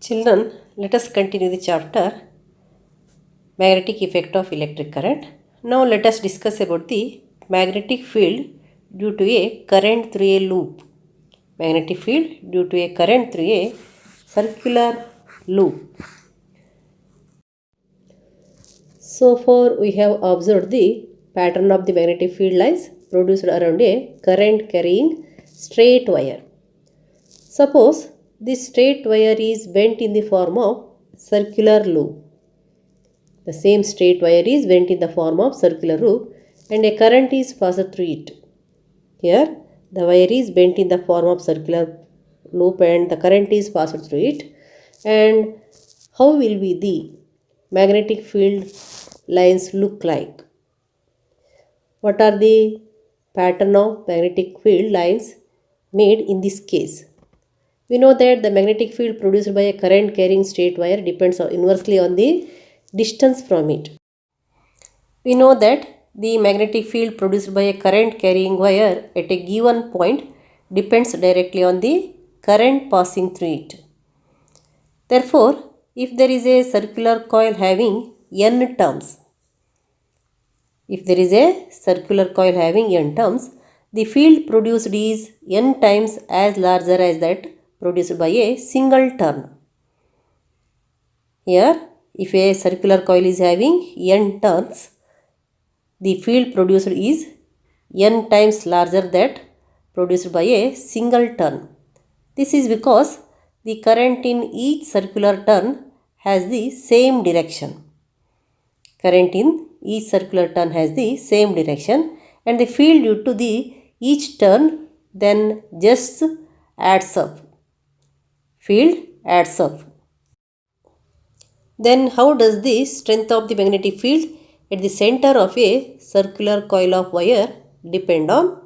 Children, let us continue the chapter Magnetic Effect of Electric Current. Now let us discuss about the magnetic field due to a current through a loop. Magnetic field due to a current through a circular loop. So far we have observed the pattern of the magnetic field lines produced around a current carrying straight wire. Suppose this straight wire is bent in the form of circular loop. The same straight wire is bent in the form of circular loop and a current is passed through it. Here the wire is bent in the form of circular loop and the current is passed through it. And how will be the magnetic field lines look like? What are the pattern of magnetic field lines made in this case? We know that the magnetic field produced by a current carrying straight wire depends inversely on the distance from it. We know that the magnetic field produced by a current carrying wire at a given point depends directly on the current passing through it. Therefore, if there is a circular coil having n turns, the field produced is n times as larger as that produced by a single turn. Here, if a circular coil is having n turns, the field produced is n times larger that produced by a single turn. This is because the current in each circular turn has the same direction. And the field due to each turn then just adds up. Then how does the strength of the magnetic field at the center of a circular coil of wire depend on?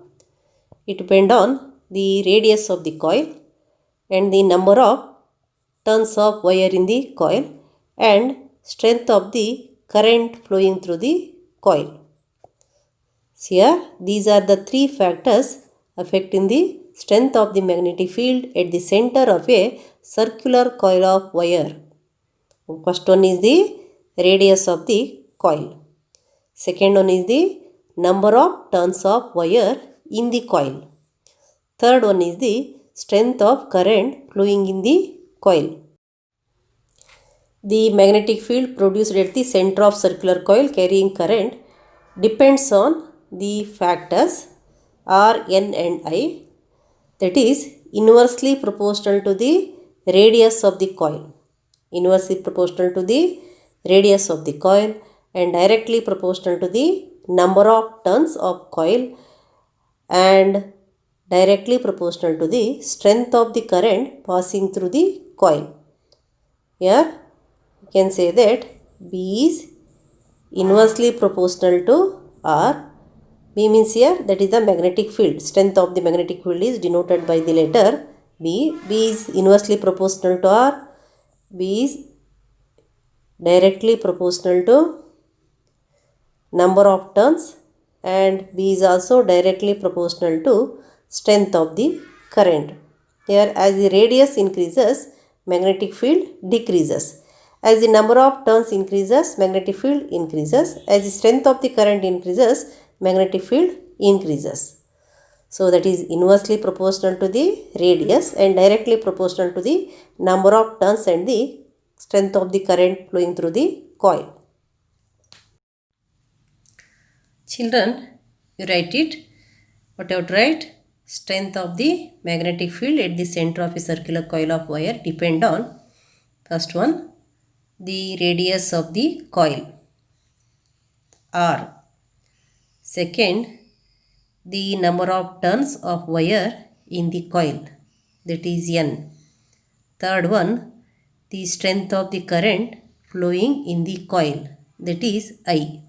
It depends on the radius of the coil and the number of turns of wire in the coil and strength of the current flowing through the coil. Here, these are the three factors affecting the strength of the magnetic field at the center of a circular coil of wire. First one is the radius of the coil. Second one is the number of turns of wire in the coil. Third one is the strength of current flowing in the coil. The magnetic field produced at the center of circular coil carrying current depends on the factors R, N and I, that is inversely proportional to the radius of the coil. And directly proportional to the number of turns of coil and directly proportional to the strength of the current passing through the coil. Here you can say that B is inversely proportional to R. B means here that is the magnetic field. Strength of the magnetic field is denoted by the letter B. B is inversely proportional to R. B is directly proportional to number of turns and B is also directly proportional to strength of the current. Here as the radius increases, magnetic field decreases. As the number of turns increases, magnetic field increases. As the strength of the current increases, magnetic field increases. So that is inversely proportional to the radius and directly proportional to the number of turns and the strength of the current flowing through the coil. Children, you write it. What you have to write? Strength of the magnetic field at the center of a circular coil of wire depend on, first one, the radius of the coil, R. Second, the number of turns of wire in the coil, that is N. Third one, the strength of the current flowing in the coil, that is I.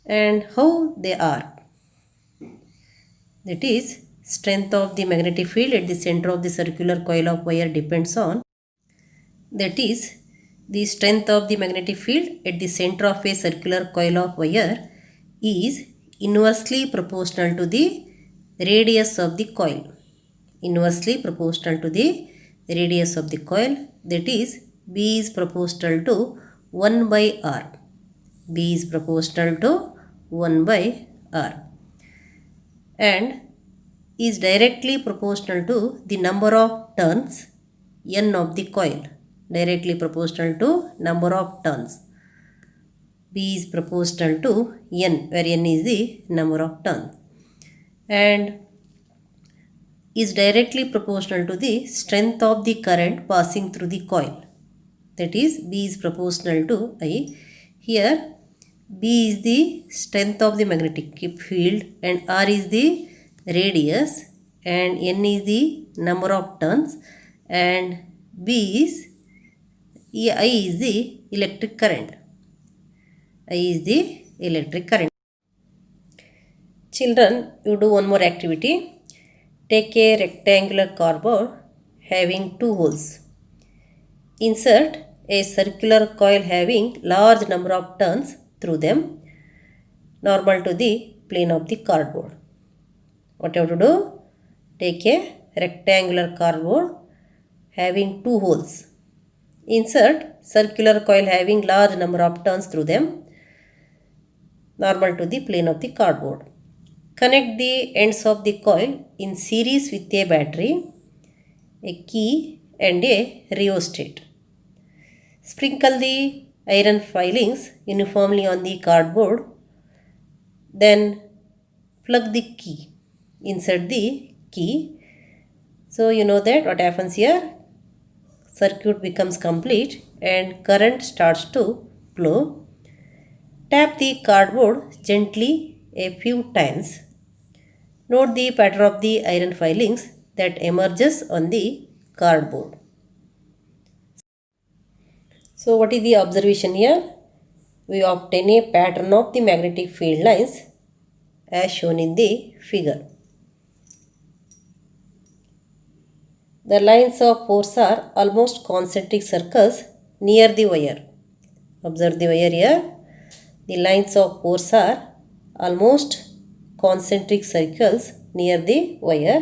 And how they are? That is, strength of the magnetic field at the center of the circular coil of wire depends on, that is, the strength of the magnetic field at the center of a circular coil of wire is inversely proportional to the radius of the coil. inversely proportional to the radius of the coil, that is B is proportional to 1 by R. B is proportional to 1 by R and is directly proportional to the number of turns N of the coil. Directly proportional to number of turns. B is proportional to N, where N is the number of turns, and is directly proportional to the strength of the current passing through the coil. That is, B is proportional to I. Here, B is the strength of the magnetic field and R is the radius and N is the number of turns and B is I is the electric current. I is the electric current. Children, you do one more activity. Take a rectangular cardboard having two holes. Insert a circular coil having large number of turns through them, normal to the plane of the cardboard. What you have to do? Take a rectangular cardboard having two holes. Insert circular coil having large number of turns through them, normal to the plane of the cardboard. Connect the ends of the coil in series with a battery, a key and a rheostat. Sprinkle the iron filings uniformly on the cardboard. Then plug the key. Insert the key. So you know that what happens here. Circuit becomes complete and current starts to flow. Tap the cardboard gently a few times. Note the pattern of the iron filings that emerges on the cardboard. So what is the observation here? We obtain a pattern of the magnetic field lines as shown in the figure. The lines of force are almost concentric circles near the wire. Observe the wire here. The lines of force are almost concentric circles near the wire.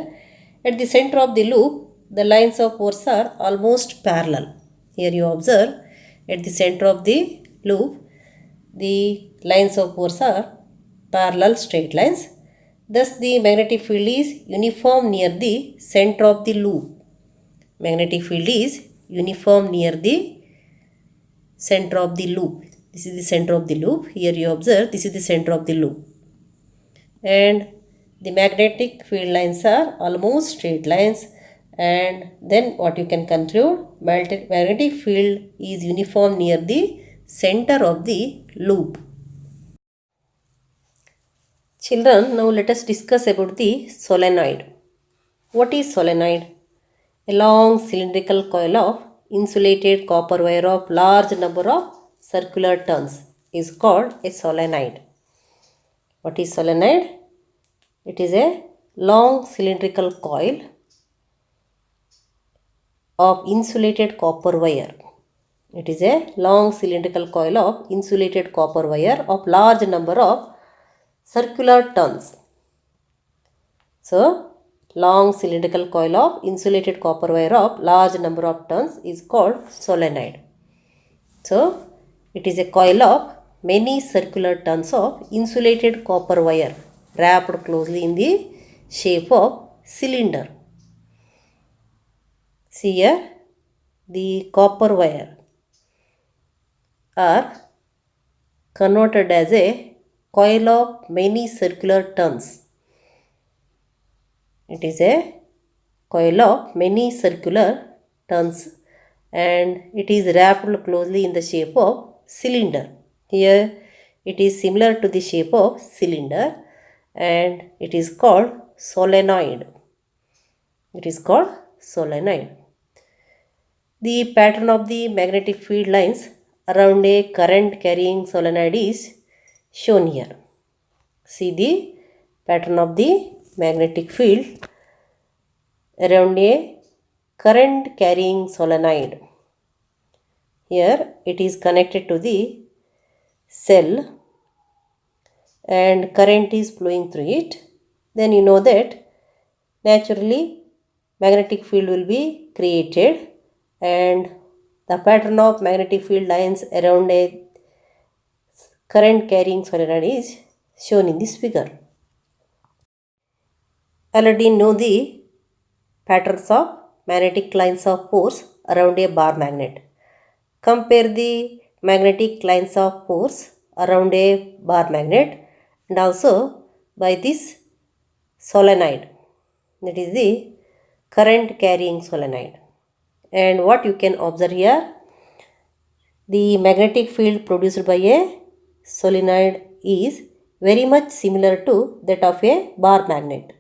At the center of the loop, the lines of force are almost parallel. Here you observe, at the center of the loop, the lines of force are parallel straight lines. Thus, the magnetic field is uniform near the center of the loop. Magnetic field is uniform near the center of the loop. This is the center of the loop. Here you observe, this is the center of the loop. And the magnetic field lines are almost straight lines, and then what you can conclude, magnetic field is uniform near the center of the loop. Children, now let us discuss about the solenoid. What is solenoid? A long cylindrical coil of insulated copper wire of large number of circular turns is called a solenoid. What is solenoid? It is a long cylindrical coil of insulated copper wire. It is a long cylindrical coil of insulated copper wire of large number of circular turns. So, long cylindrical coil of insulated copper wire of large number of turns is called solenoid. So, it is a coil of many circular turns of insulated copper wire wrapped closely in the shape of cylinder. See here, the copper wire are connoted as a coil of many circular turns. It is a coil of many circular turns and it is wrapped closely in the shape of cylinder. Here it is similar to the shape of cylinder and it is called solenoid. It is called solenoid. The pattern of the magnetic field lines around a current carrying solenoid is shown here. See the pattern of the magnetic field around a current carrying solenoid. Here it is connected to the cell and current is flowing through it. Then you know that naturally magnetic field will be created, and the pattern of magnetic field lines around a current carrying solenoid is shown in this figure. Already know the patterns of magnetic lines of force around a bar magnet. Compare the magnetic lines of force around a bar magnet and also by this solenoid, that is the current carrying solenoid. And what you can observe here, the magnetic field produced by a solenoid is very much similar to that of a bar magnet.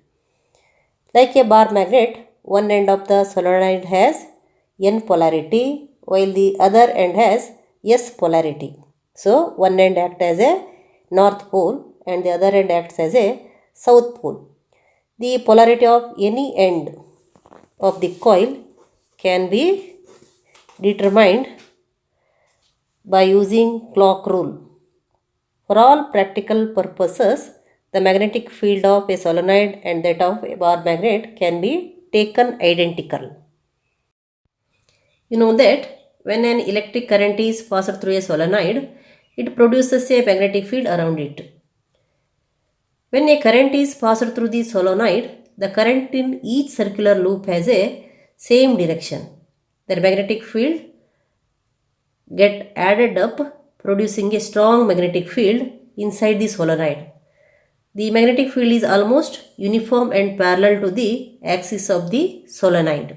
Like a bar magnet, one end of the solenoid has N polarity while the other end has S polarity. So, one end acts as a north pole and the other end acts as a south pole. The polarity of any end of the coil can be determined by using clock rule. For all practical purposes, the magnetic field of a solenoid and that of a bar magnet can be taken identical. You know that when an electric current is passed through a solenoid, it produces a magnetic field around it. When a current is passed through the solenoid, the current in each circular loop has a same direction. The magnetic field get added up, producing a strong magnetic field inside the solenoid. The magnetic field is almost uniform and parallel to the axis of the solenoid.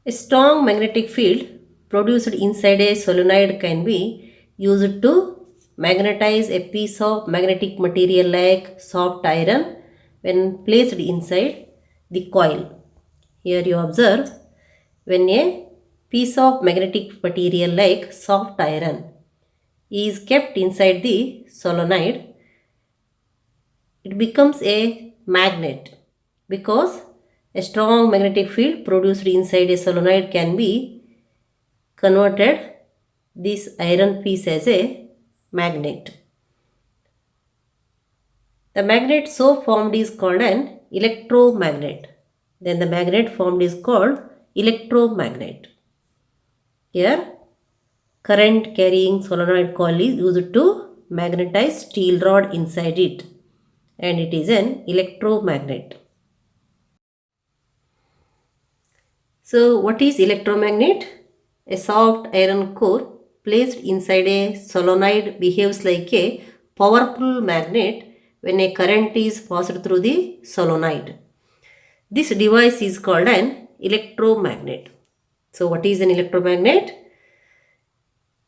A strong magnetic field produced inside a solenoid can be used to magnetize a piece of magnetic material like soft iron when placed inside the coil. Here you observe, when a piece of magnetic material like soft iron is kept inside the solenoid, it becomes a magnet because a strong magnetic field produced inside a solenoid can be converted this iron piece as a magnet. The magnet so formed is called an electromagnet. Then the magnet formed is called electromagnet. Here, current carrying solenoid coil is used to magnetize steel rod inside it, and it is an electromagnet. So, what is electromagnet? A soft iron core placed inside a solenoid behaves like a powerful magnet when a current is passed through the solenoid. This device is called an electromagnet. So, what is an electromagnet?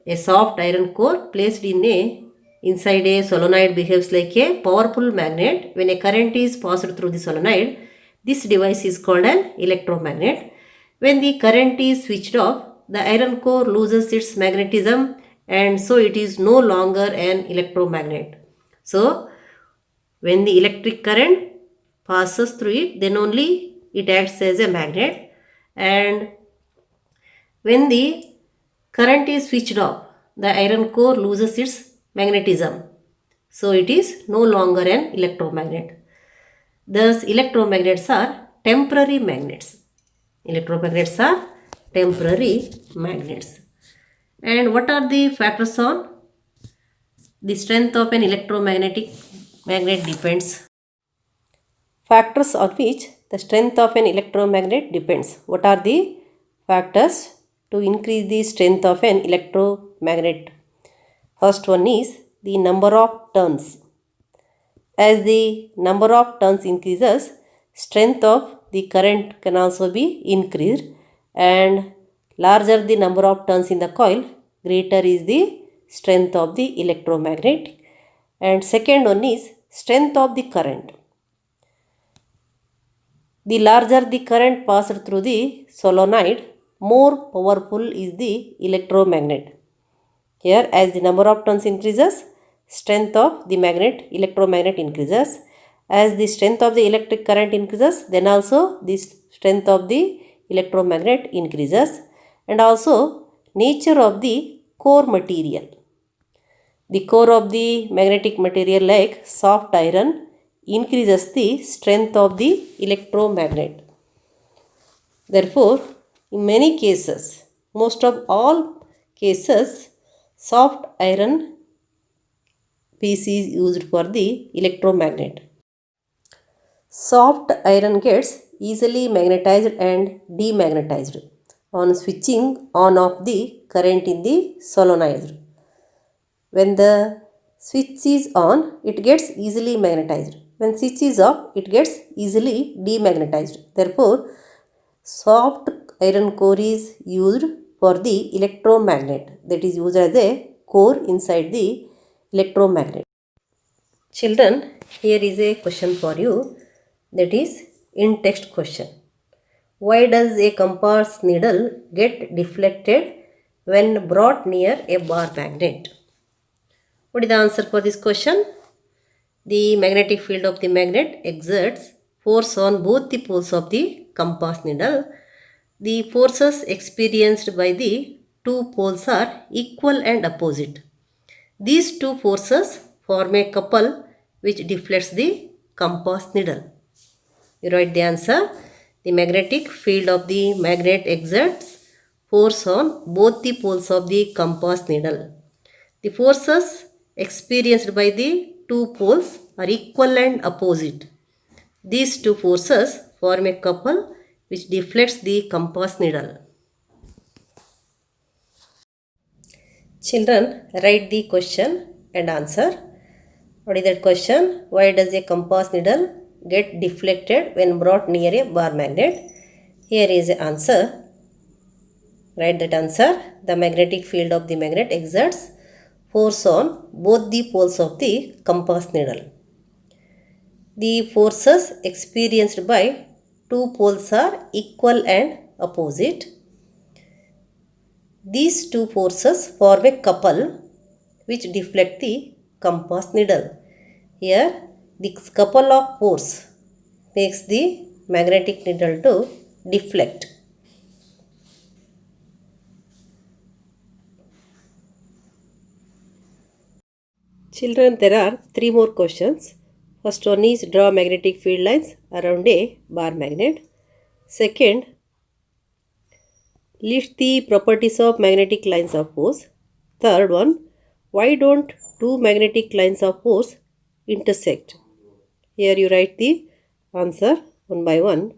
A soft iron core placed inside a solenoid behaves like a powerful magnet when a current is passed through the solenoid. This device is called an electromagnet. When the current is switched off, the iron core loses its magnetism and so it is no longer an electromagnet. So, when the electric current passes through it, then only it acts as a magnet, and when the current is switched off, the iron core loses its magnetism. So, it is no longer an electromagnet. Thus, electromagnets are temporary magnets. Electromagnets are temporary magnets. And what are the factors on the strength of an electromagnetic magnet depends? Factors on which the strength of an electromagnet depends. What are the factors to increase the strength of an electromagnet? First one is the number of turns. As the number of turns increases, strength of the current can also be increased, and larger the number of turns in the coil, greater is the strength of the electromagnet. And second one is strength of the current. The larger the current passed through the solenoid, more powerful is the electromagnet. Here, as the number of turns increases, strength of the electromagnet increases. As the strength of the electric current increases, then also the strength of the electromagnet increases. And also nature of the core material. The core of the magnetic material like soft iron increases the strength of the electromagnet. Therefore, in many cases, most of all cases, soft iron piece is used for the electromagnet. Soft iron gets easily magnetized and demagnetized on switching on of the current in the solenoid. When the switch is on, it gets easily magnetized. When switch is off, it gets easily demagnetized. Therefore, soft iron core is used for the electromagnet, that is used as a core inside the electromagnet. Children, here is a question for you, that is in text question. Why does a compass needle get deflected when brought near a bar magnet? What is the answer for this question? The magnetic field of the magnet exerts force on both the poles of the compass needle. The forces experienced by the two poles are equal and opposite. These two forces form a couple which deflects the compass needle. You write the answer. The magnetic field of the magnet exerts force on both the poles of the compass needle. The forces experienced by the two poles are equal and opposite. These two forces form a couple which deflects the compass needle. Children, write the question and answer. What is that question? Why does a compass needle get deflected when brought near a bar magnet? Here is the answer. Write that answer. The magnetic field of the magnet exerts force on both the poles of the compass needle. The forces experienced by two poles are equal and opposite. These two forces form a couple which deflect the compass needle. Here, the couple of force makes the magnetic needle to deflect. Children, there are three more questions. First one is draw magnetic field lines around a bar magnet. Second, list the properties of magnetic lines of force. Third one, why don't two magnetic lines of force intersect? Here you write the answer one by one.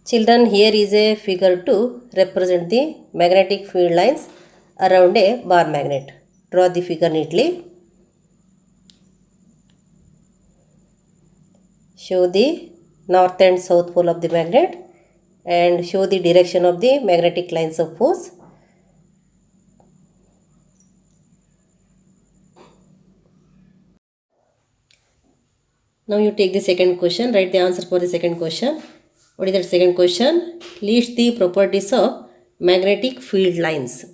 Children, here is a figure to represent the magnetic field lines around a bar magnet. Draw the figure neatly. Show the north and south pole of the magnet and show the direction of the magnetic lines of force. Now you take the second question, write the answer for the second question. What is that second question? List the properties of magnetic field lines.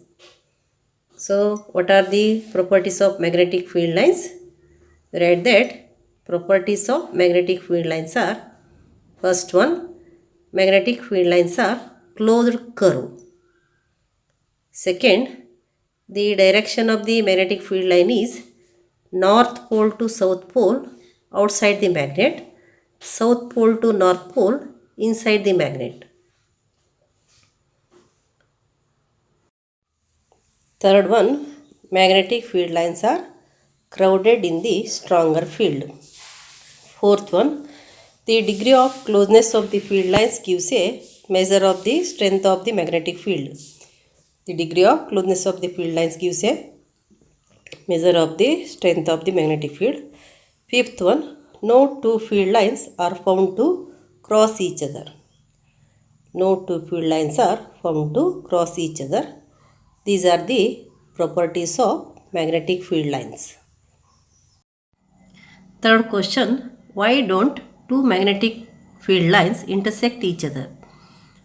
So, what are the properties of magnetic field lines? Write that properties of magnetic field lines are, first one, magnetic field lines are closed curve. Second, the direction of the magnetic field line is north pole to south pole outside the magnet, south pole to north pole inside the magnet. Third one, magnetic field lines are crowded in the stronger field. Fourth one, the degree of closeness of the field lines gives a measure of the strength of the magnetic field. The degree of closeness of the field lines gives a measure of the strength of the magnetic field. Fifth one, no two field lines are found to cross each other. No two field lines are found to cross each other. These are the properties of magnetic field lines. Third question, why don't two magnetic field lines intersect each other?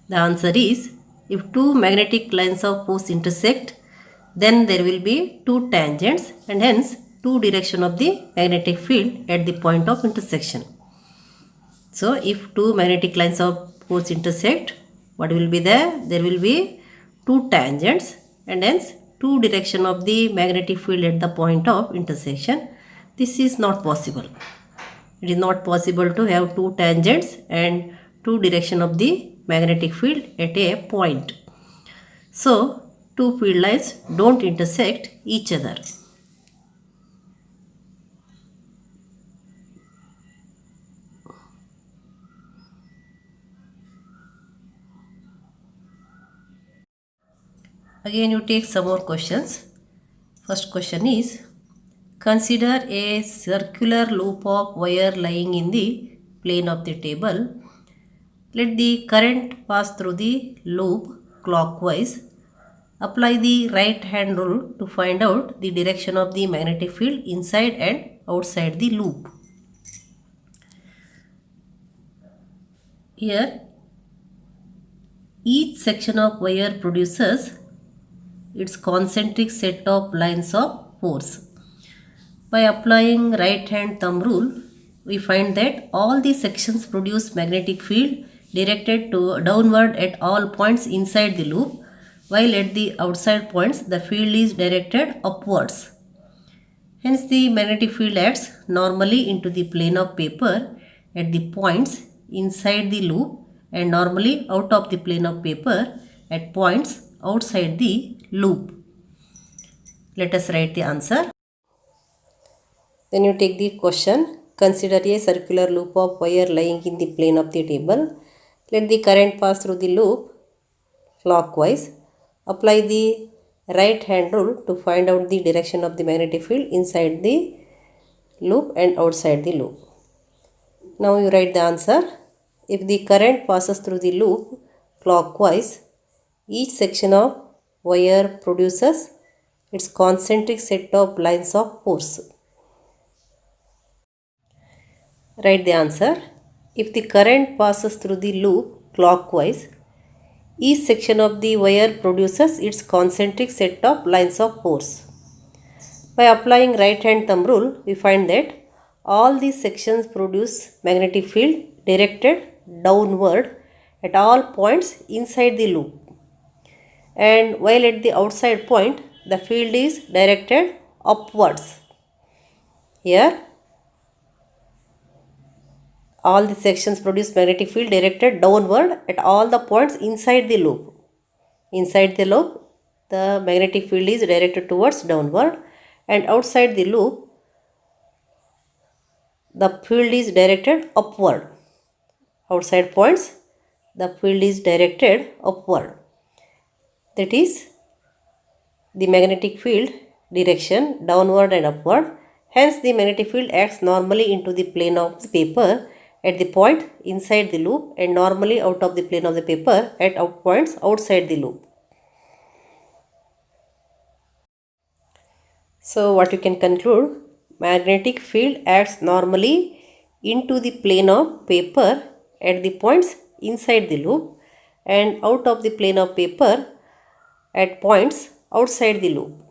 The answer is, if two magnetic lines of force intersect, then there will be two tangents and hence two direction of the magnetic field at the point of intersection. So, if two magnetic lines of force intersect, what will be there? There will be two tangents and hence two direction of the magnetic field at the point of intersection. This is not possible. it is not possible to have two tangents and two direction of the magnetic field at a point. So, two field lines don't intersect each other. Again, you take some more questions. First question is, consider a circular loop of wire lying in the plane of the table. Let the current pass through the loop clockwise. Apply the right hand rule to find out the direction of the magnetic field inside and outside the loop. Here, each section of wire produces its concentric set of lines of force. By applying right hand thumb rule, we find that all the sections produce magnetic field directed to downward at all points inside the loop, while at the outside points the field is directed upwards. Hence, the magnetic field acts normally into the plane of paper at the points inside the loop and normally out of the plane of paper at points outside the loop. Let us write the answer. Then you take the question. Consider a circular loop of wire lying in the plane of the table. Let the current pass through the loop clockwise. Apply the right hand rule to find out the direction of the magnetic field inside the loop and outside the loop. Now you write the answer. If the current passes through the loop clockwise, each section of wire produces its concentric set of lines of force. Write the answer. If the current passes through the loop clockwise, each section of the wire produces its concentric set of lines of force. By applying right hand thumb rule, we find that all these sections produce magnetic field directed downward at all points inside the loop. And while at the outside point, the field is directed upwards. Here, all the sections produce magnetic field directed downward at all the points inside the loop. Inside the loop, the magnetic field is directed towards downward, and outside the loop, the field is directed upward. Outside points, the field is directed upward. That is the magnetic field direction downward and upward. Hence, the magnetic field acts normally into the plane of the paper at the point inside the loop and normally out of the plane of the paper at points outside the loop. So, what you can conclude, magnetic field acts normally into the plane of paper at the points inside the loop and out of the plane of paper at points outside the loop.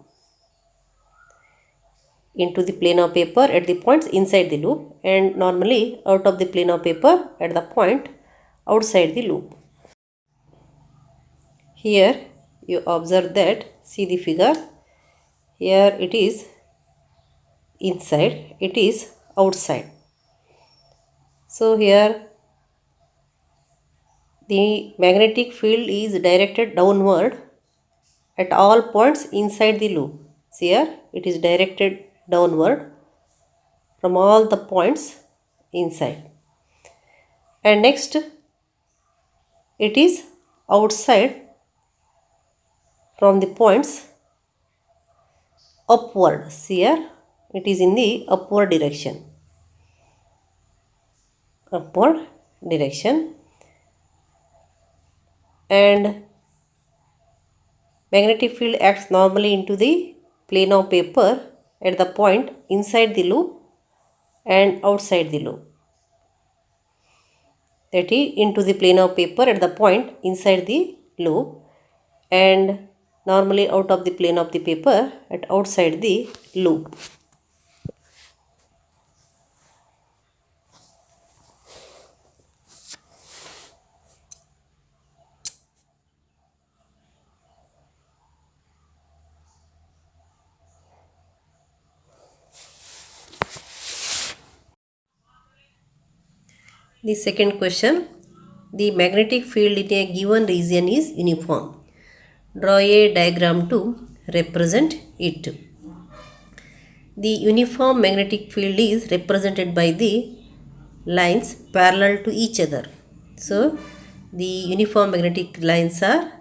Into the plane of paper at the points inside the loop and normally out of the plane of paper at the point outside the loop. Here you observe that, see the figure, here it is inside, it is outside. So here the magnetic field is directed downward at all points inside the loop. See here it is directed downward from all the points inside. And next it is outside from the points upward. See here it is in the upward direction. Upward direction. And magnetic field acts normally into the plane of paper at the point inside the loop and outside the loop. That is into the plane of paper at the point inside the loop and normally out of the plane of the paper at outside the loop. The second question, the magnetic field in a given region is uniform. Draw a diagram to represent it. The uniform magnetic field is represented by the lines parallel to each other. So, the uniform magnetic lines are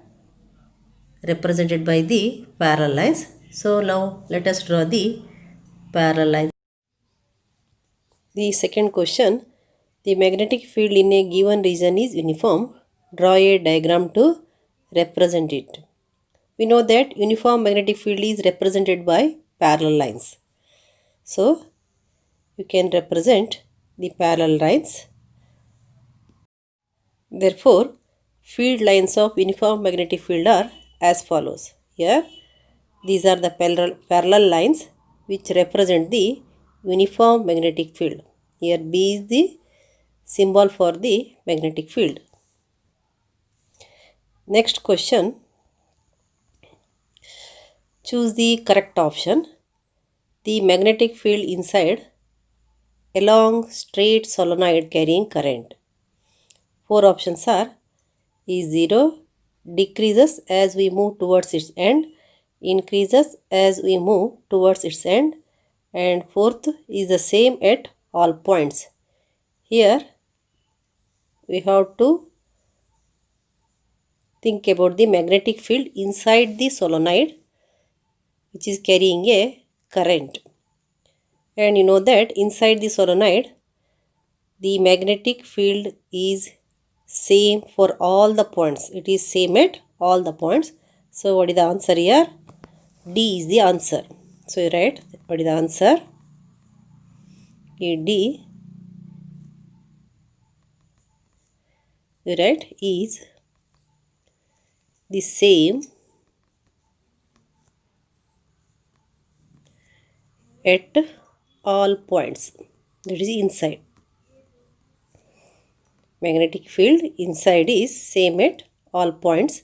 represented by the parallel lines. So, now let us draw the parallel lines. The second question, the magnetic field in a given region is uniform. Draw a diagram to represent it. We know that uniform magnetic field is represented by parallel lines. So, you can represent the parallel lines. Therefore, field lines of uniform magnetic field are as follows. Here, these are the parallel lines which represent the uniform magnetic field. Here, B is the symbol for the magnetic field. Next question, choose the correct option. The magnetic field inside along straight solenoid carrying current. Four options are E0, decreases as we move towards its end, increases as we move towards its end, and fourth is the same at all points. Here we have to think about the magnetic field inside the solenoid which is carrying a current. And you know that inside the solenoid the magnetic field is same for all the points. It is same at all the points. So what is the answer here? D is the answer. So you write what is the answer? D. You write is the same at all points. That is inside. Magnetic field inside is same at all points.